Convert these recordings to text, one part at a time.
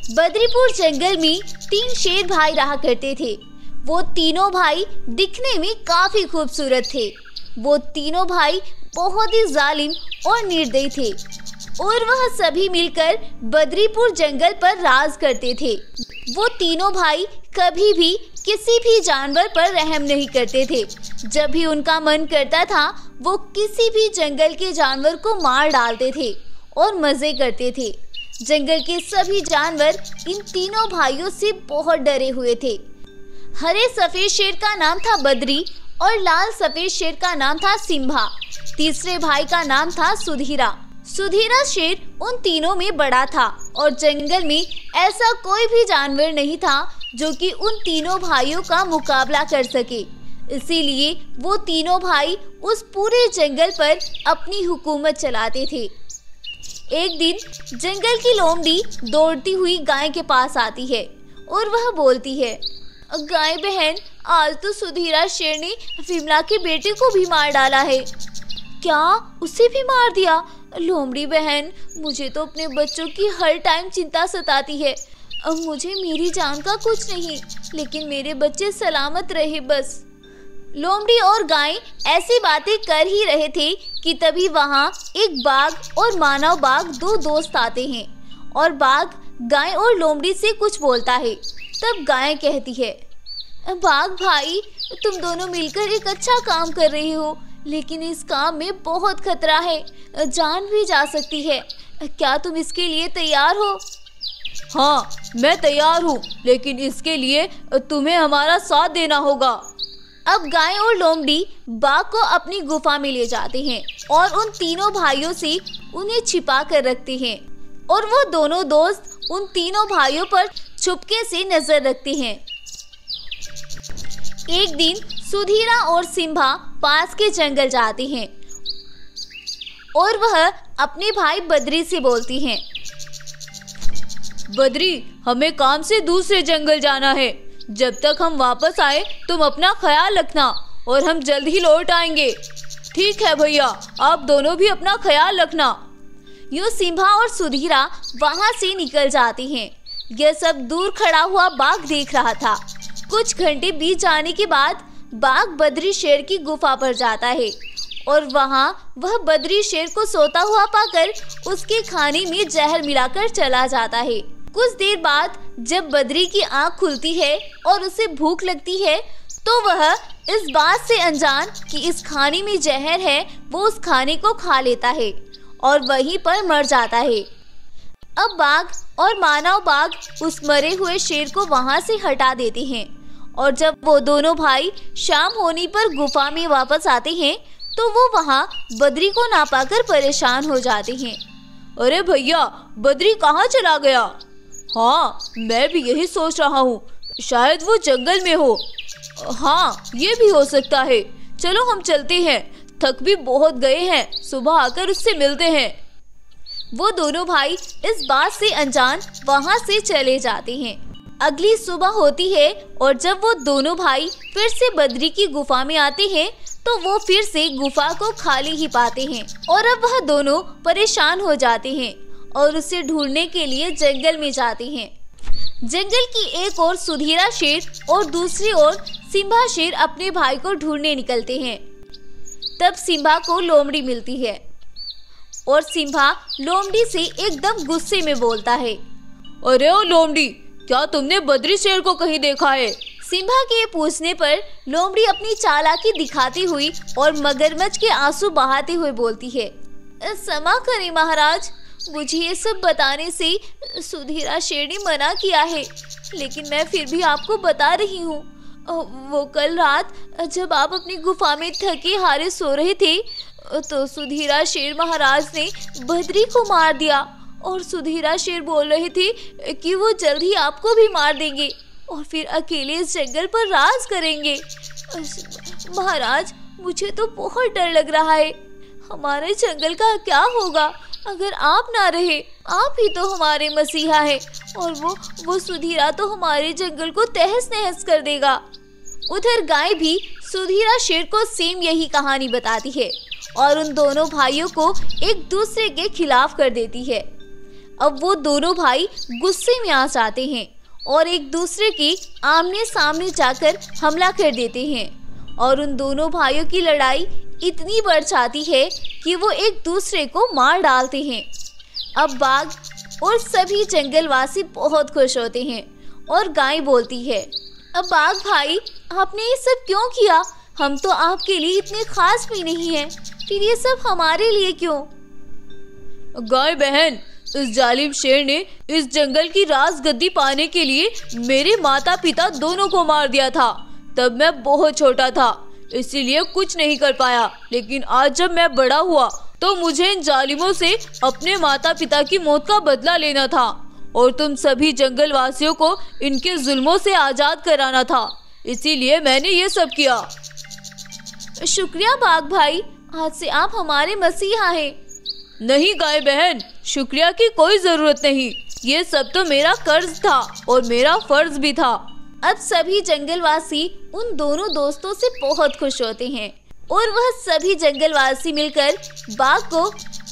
बद्रीपुर जंगल में 3 शेर भाई रहा करते थे। वो तीनों भाई दिखने में काफी खूबसूरत थे। वो तीनों भाई बहुत ही जालिम और निर्दयी थे और वह सभी मिलकर बद्रीपुर जंगल पर राज करते थे। वो तीनों भाई कभी भी किसी भी जानवर पर रहम नहीं करते थे। जब भी उनका मन करता था वो किसी भी जंगल के जानवर को मार डालते थे और मजे करते थे। जंगल के सभी जानवर इन तीनों भाइयों से बहुत डरे हुए थे। हरे सफेद शेर का नाम था बद्री और लाल सफेद शेर का नाम था सिम्हा। तीसरे भाई का नाम था सुधीरा। सुधीरा शेर उन तीनों में बड़ा था और जंगल में ऐसा कोई भी जानवर नहीं था जो कि उन तीनों भाइयों का मुकाबला कर सके। इसीलिए वो तीनों भाई उस पूरे जंगल पर अपनी हुकूमत चलाते थे। एक दिन जंगल की लोमड़ी दौड़ती हुई गाय के पास आती है और वह बोलती है, गाय बहन, आज तो सुधीरा शेर ने विमला के बेटे को भी मार डाला है। क्या उसे भी मार दिया? लोमड़ी बहन, मुझे तो अपने बच्चों की हर टाइम चिंता सताती है। अब मुझे मेरी जान का कुछ नहीं, लेकिन मेरे बच्चे सलामत रहे बस। लोमड़ी और गाय ऐसी बातें कर ही रहे थे कि तभी वहाँ एक बाघ और मानव बाघ 2 दोस्त आते हैं और बाघ गाय और लोमड़ी से कुछ बोलता है। तब गाय कहती है, बाघ भाई, तुम दोनों मिलकर एक अच्छा काम कर रहे हो, लेकिन इस काम में बहुत खतरा है, जान भी जा सकती है। क्या तुम इसके लिए तैयार हो? हाँ, मैं तैयार हूँ, लेकिन इसके लिए तुम्हें हमारा साथ देना होगा। अब गाय और लोमड़ी बाघ को अपनी गुफा में ले जाते हैं और उन तीनों भाइयों से उन्हें छिपा कर रखते हैं और वो दोनों दोस्त उन तीनों भाइयों पर चुपके से नजर रखते हैं। एक दिन सुधीरा और सिम्हा पास के जंगल जाते हैं और वह अपने भाई बद्री से बोलती हैं, बद्री, हमें काम से दूसरे जंगल जाना है। जब तक हम वापस आए तुम अपना ख्याल रखना और हम जल्द ही लौट आएंगे। ठीक है भैया, आप दोनों भी अपना ख्याल रखना। यूँ सिम्हा और सुधीरा वहाँ से निकल जाते हैं। यह सब दूर खड़ा हुआ बाघ देख रहा था। कुछ घंटे बीत जाने के बाद बाघ बद्री शेर की गुफा पर जाता है और वहाँ वह बद्री शेर को सोता हुआ पाकर उसके खाने में जहर मिलाकर चला जाता है। कुछ देर बाद जब बद्री की आंख खुलती है और उसे भूख लगती है तो वह इस बात से अनजान कि इस खाने में जहर है, वो उस खाने को खा लेता है और वहीं पर मर जाता है। अब बाघ और मानव बाघ उस मरे हुए शेर को वहां से हटा देते हैं और जब वो दोनों भाई शाम होने पर गुफा में वापस आते हैं तो वो वहां बद्री को ना पाकर परेशान हो जाते हैं। अरे भैया, बद्री कहाँ चला गया? हाँ, मैं भी यही सोच रहा हूँ, शायद वो जंगल में हो। हाँ, ये भी हो सकता है। चलो हम चलते हैं, थक भी बहुत गए हैं, सुबह आकर उससे मिलते हैं। वो दोनों भाई इस बात से अनजान वहाँ से चले जाते हैं। अगली सुबह होती है और जब वो दोनों भाई फिर से बद्री की गुफा में आते हैं तो वो फिर से गुफा को खाली ही पाते हैं और अब वह दोनों परेशान हो जाते हैं और उसे ढूंढने के लिए जंगल में जाते हैं। जंगल की एक ओर सुधीरा शेर और दूसरी ओर सिम्हा शेर अपने भाई को ढूंढने निकलते हैं। तब सिम्हा को लोमड़ी मिलती है और सिम्हा लोमड़ी से एकदम गुस्से में बोलता है, अरे ओ लोमड़ी, क्या तुमने बद्री शेर को कहीं देखा है? सिम्हा के पूछने पर लोमड़ी अपनी चालाकी दिखाती हुई और मगरमच्छ के आंसू बहाते हुए बोलती है, क्षमा करें महाराज, मुझे ये सब बताने से सुधीरा शेर ने मना किया है, लेकिन मैं फिर भी आपको बता रही हूँ। वो कल रात जब आप अपनी गुफा में थके हारे सो रहे थे तो सुधीरा शेर महाराज ने बद्री को मार दिया और सुधीरा शेर बोल रहे थे कि वो जल्द ही आपको भी मार देंगे और फिर अकेले इस जंगल पर राज करेंगे। महाराज, मुझे तो बहुत डर लग रहा है। हमारे जंगल का क्या होगा अगर आप ना रहे? आप ही तो हमारे मसीहा हैं और वो सुधीरा तो हमारे जंगल को तहस नहस कर देगा। उधर गाय भी सुधीरा शेर को सेम यही कहानी बताती है और उन दोनों भाइयों को एक दूसरे के खिलाफ कर देती है। अब वो दोनों भाई गुस्से में आ जाते हैं और एक दूसरे के आमने सामने जाकर हमला कर देते हैं और उन दोनों भाइयों की लड़ाई इतनी बढ़ जाती है कि वो एक दूसरे को मार डालते हैं। अब बाघ और सभी जंगलवासी बहुत खुश होते हैं और गाय बोलती है, अब बाघ भाई, आपने ये सब क्यों किया? हम तो आपके लिए इतने खास भी नहीं हैं, फिर ये सब हमारे लिए क्यों? गाय बहन, इस जालिम शेर ने इस जंगल की राजगद्दी पाने के लिए मेरे माता पिता दोनों को मार दिया था। तब मैं बहुत छोटा था, इसीलिए कुछ नहीं कर पाया, लेकिन आज जब मैं बड़ा हुआ तो मुझे इन जालिमों से अपने माता पिता की मौत का बदला लेना था और तुम सभी जंगल वासियों को इनके जुल्मों से आजाद कराना था, इसीलिए मैंने ये सब किया। शुक्रिया बाघ भाई, आज से आप हमारे मसीहा हैं। नहीं गाय बहन, शुक्रिया की कोई जरूरत नहीं, ये सब तो मेरा कर्ज था और मेरा फर्ज भी था। अब सभी जंगलवासी उन दोनों दोस्तों से बहुत खुश होते हैं और वह सभी जंगलवासी मिलकर बाघ को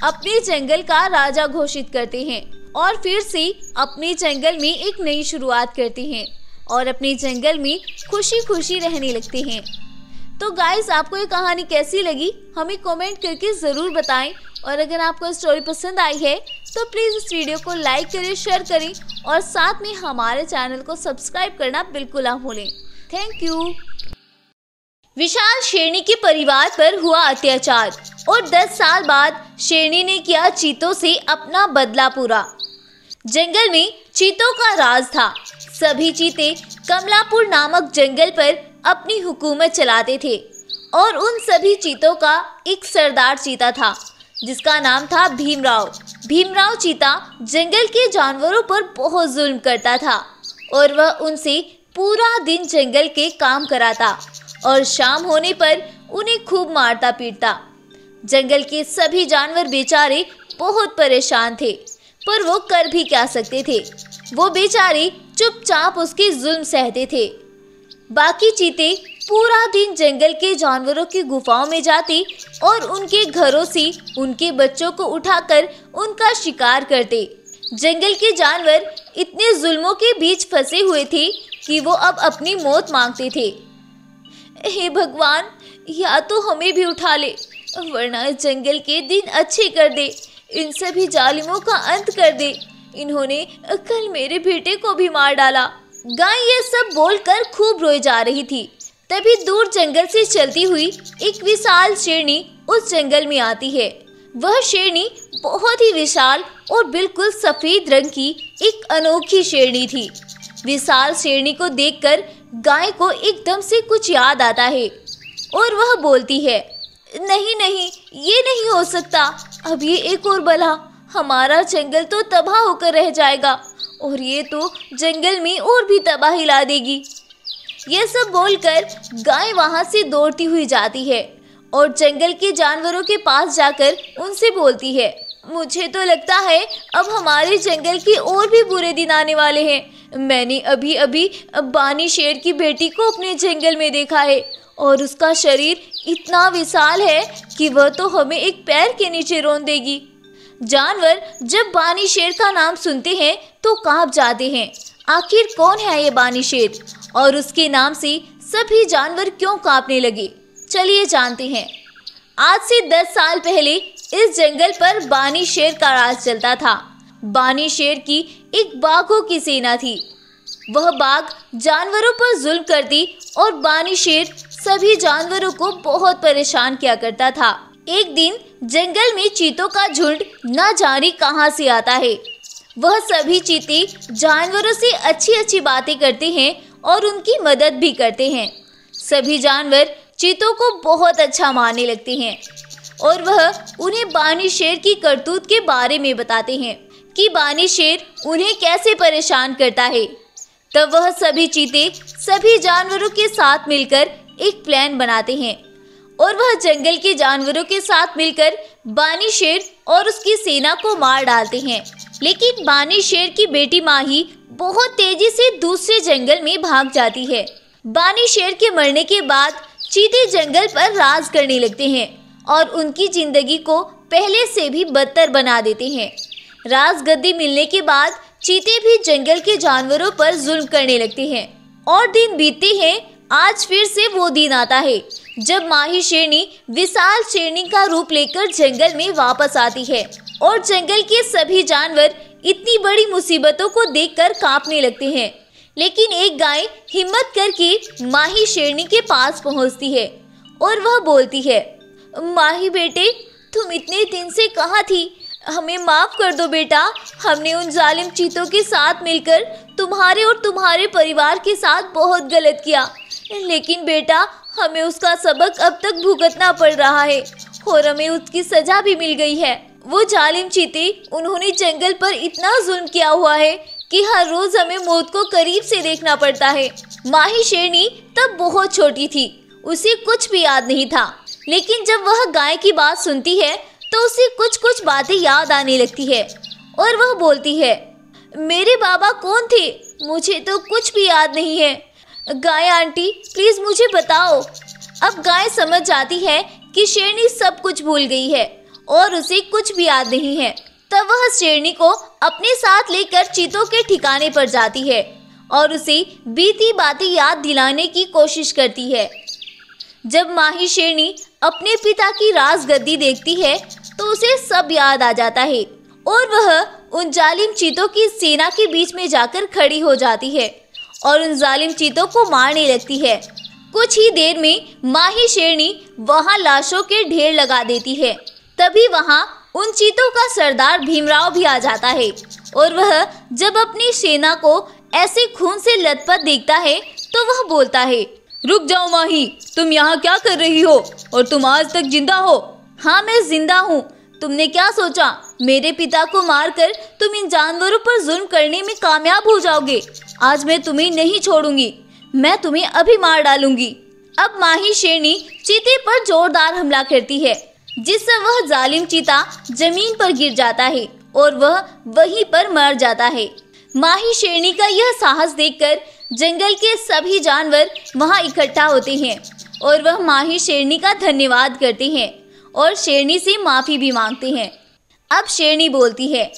अपने जंगल का राजा घोषित करते हैं और फिर से अपने जंगल में एक नई शुरुआत करते हैं और अपने जंगल में खुशी खुशी रहने लगते हैं। तो गाइस, आपको ये कहानी कैसी लगी हमें कमेंट करके ज़रूर बताएं और अगर आपको स्टोरी पसंद आई है तो प्लीज़ इस वीडियो को लाइक करें, शेयर करें और साथ में हमारे चैनल को सब्सक्राइब करना बिल्कुल ना भूलें। Thank you. विशाल शेरनी के परिवार पर हुआ अत्याचार और 10 साल बाद शेरनी ने किया चीतों से अपना बदला पूरा। जंगल में चीतों का राज था। सभी चीते कमलापुर नामक जंगल पर अपनी हुकूमत चलाते थे और उन सभी चीतों का एक सरदार चीता था जिसका नाम था भीमराव। भीमराव चीता जंगल के जानवरों पर बहुत जुल्म करता था और वह उनसे पूरा दिन जंगल के काम कराता और शाम होने पर उन्हें खूब मारता पीटता। जंगल के सभी जानवर बेचारे बहुत परेशान थे, पर वो कर भी क्या सकते थे। वो बेचारे चुपचाप उसके जुल्म सहते थे। बाकी चीते पूरा दिन जंगल के जानवरों की गुफाओं में जाते और उनके घरों से उनके बच्चों को उठाकर उनका शिकार करते। जंगल के जानवर इतने जुल्मों के बीच फंसे हुए थे कि वो अब अपनी मौत मांगते थे। हे भगवान, या तो हमें भी उठा ले, वरना इस जंगल के दिन अच्छे कर दे, इन सभी जालिमों का अंत कर दे। इन्होंने कल मेरे बेटे को भी मार डाला। गाय ये सब बोलकर खूब रोई जा रही थी। तभी दूर जंगल से चलती हुई एक विशाल शेरनी उस जंगल में आती है। वह शेरनी बहुत ही विशाल और बिल्कुल सफेद रंग की एक अनोखी शेरनी थी। विशाल शेरनी को देखकर गाय को एकदम से कुछ याद आता है और वह बोलती है, नहीं नहीं, ये नहीं हो सकता। अब ये एक और बला, हमारा जंगल तो तबाह होकर रह जाएगा और ये तो जंगल में और भी तबाही ला देगी। यह सब बोलकर गाय वहां से दौड़ती हुई जाती है और जंगल के जानवरों के पास जाकर उनसे बोलती है, मुझे तो लगता है अब हमारे जंगल के और भी बुरे दिन आने वाले हैं। मैंने अभी अभी बानी शेर की बेटी को अपने जंगल में देखा है और उसका शरीर इतना विशाल है कि वह तो हमें एक पैर के नीचे रौंद देगी। जानवर जब बानी शेर का नाम सुनते हैं तो कांप जाते हैं। आखिर कौन है ये बानी शेर और उसके नाम से सभी जानवर क्यों कांपने लगे? चलिए जानते हैं। आज से 10 साल पहले इस जंगल पर बानी शेर का राज चलता था। बानी शेर की एक बाघों की सेना थी। वह बाघ जानवरों पर जुल्म करती और बानी शेर सभी जानवरों को बहुत परेशान किया करता था। एक दिन जंगल में चीतों का झुंड न जाने कहां से आता है। वह सभी चीते जानवरों से अच्छी अच्छी बातें करते हैं और उनकी मदद भी करते हैं। सभी जानवर चीतों को बहुत अच्छा मानने लगते हैं और वह उन्हें बानी शेर की करतूत के बारे में बताते हैं कि बानी शेर उन्हें कैसे परेशान करता है। तब वह सभी चीते सभी जानवरों के साथ मिलकर एक प्लान बनाते हैं और वह जंगल के जानवरों के साथ मिलकर बानी शेर और उसकी सेना को मार डालते हैं। लेकिन बानी शेर की बेटी माही बहुत तेजी से दूसरे जंगल में भाग जाती है। बानी शेर के मरने के बाद चीते जंगल पर राज करने लगते हैं और उनकी जिंदगी को पहले से भी बदतर बना देते हैं। राजगद्दी मिलने के बाद चीते भी जंगल के जानवरों पर जुल्म करने लगते हैं और दिन बीतते हैं। आज फिर से वो दिन आता है जब माही शेरनी विशाल शेरनी का रूप लेकर जंगल में वापस आती है और जंगल के सभी जानवर इतनी बड़ी मुसीबतों को देखकर कांपने लगते हैं। लेकिन एक गाय हिम्मत करके माही शेरनी के पास पहुंचती है और वह बोलती है, माही बेटे, तुम इतने दिन से कहाँ थी? हमें माफ कर दो बेटा। हमने उन जालिम चीतों के साथ मिलकर तुम्हारे और तुम्हारे परिवार के साथ बहुत गलत किया, लेकिन बेटा हमें उसका सबक अब तक भुगतना पड़ रहा है और हमें उसकी सजा भी मिल गई है। वो जालिम चीते, उन्होंने जंगल पर इतना जुल्म किया हुआ है कि हर रोज हमें मौत को करीब से देखना पड़ता है। माही शेरनी तब बहुत छोटी थी, उसे कुछ भी याद नहीं था, लेकिन जब वह गाय की बात सुनती है तो उसे कुछ कुछ बातें याद आने लगती है और वह बोलती है, मेरे बाबा कौन थे? मुझे तो कुछ भी याद नहीं है। गाय आंटी, प्लीज मुझे बताओ। अब गाय समझ जाती है कि शेरनी सब कुछ भूल गई है और उसे कुछ भी याद नहीं है। तब वह शेरनी को अपने साथ लेकर चीतों के ठिकाने पर जाती है और उसे बीती बातें याद दिलाने की कोशिश करती है। जब माही शेरनी अपने पिता की राजगद्दी देखती है तो उसे सब याद आ जाता है और वह उन जालिम चीतों की सेना के बीच में जाकर खड़ी हो जाती है और उन जालिम चीतों को मारने लगती है। कुछ ही देर में माही शेरनी वहां लाशों के ढेर लगा देती है। तभी वहां उन चीतों का सरदार भीमराव भी आ जाता है और वह जब अपनी सेना को ऐसे खून से लथपथ देखता है तो वह बोलता है, रुक जाओ माही, तुम यहाँ क्या कर रही हो और तुम आज तक जिंदा हो? हाँ, मैं जिंदा हूँ। तुमने क्या सोचा, मेरे पिता को मारकर तुम इन जानवरों पर जुल्म करने में कामयाब हो जाओगे? आज मैं तुम्हें नहीं छोड़ूंगी, मैं तुम्हें अभी मार डालूंगी। अब माही शेरनी चीते पर जोरदार हमला करती है, जिससे वह जालिम चीता जमीन पर गिर जाता है और वह वहीं पर मर जाता है। माही शेरनी का यह साहस देखकर जंगल के सभी जानवर वहां इकट्ठा होते हैं और वह माही शेरनी का धन्यवाद करते हैं और शेरनी से माफी भी मांगते हैं। अब शेरनी बोलती है,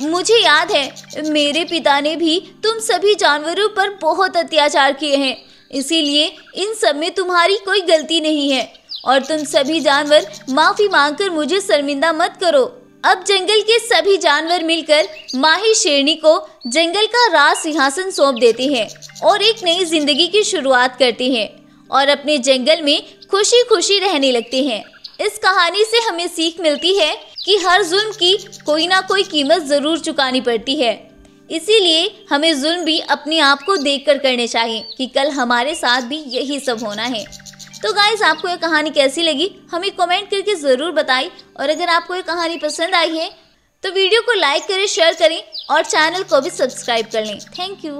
मुझे याद है मेरे पिता ने भी तुम सभी जानवरों पर बहुत अत्याचार किए हैं, इसीलिए इन सब में तुम्हारी कोई गलती नहीं है और तुम सभी जानवर माफी मांगकर मुझे शर्मिंदा मत करो। अब जंगल के सभी जानवर मिलकर माही शेरनी को जंगल का राज सिंहासन सौंप देते हैं और एक नई जिंदगी की शुरुआत करते हैं और अपने जंगल में खुशी खुशी रहने लगते हैं। इस कहानी से हमें सीख मिलती है कि हर जुल्म की कोई ना कोई कीमत जरूर चुकानी पड़ती है, इसीलिए हमें जुल्म भी अपने आप को देखकर करने चाहिए कि कल हमारे साथ भी यही सब होना है। तो गाइस, आपको ये कहानी कैसी लगी हमें कमेंट करके ज़रूर बताएं और अगर आपको ये कहानी पसंद आई है तो वीडियो को लाइक करें, शेयर करें और चैनल को भी सब्सक्राइब कर लें। Thank you.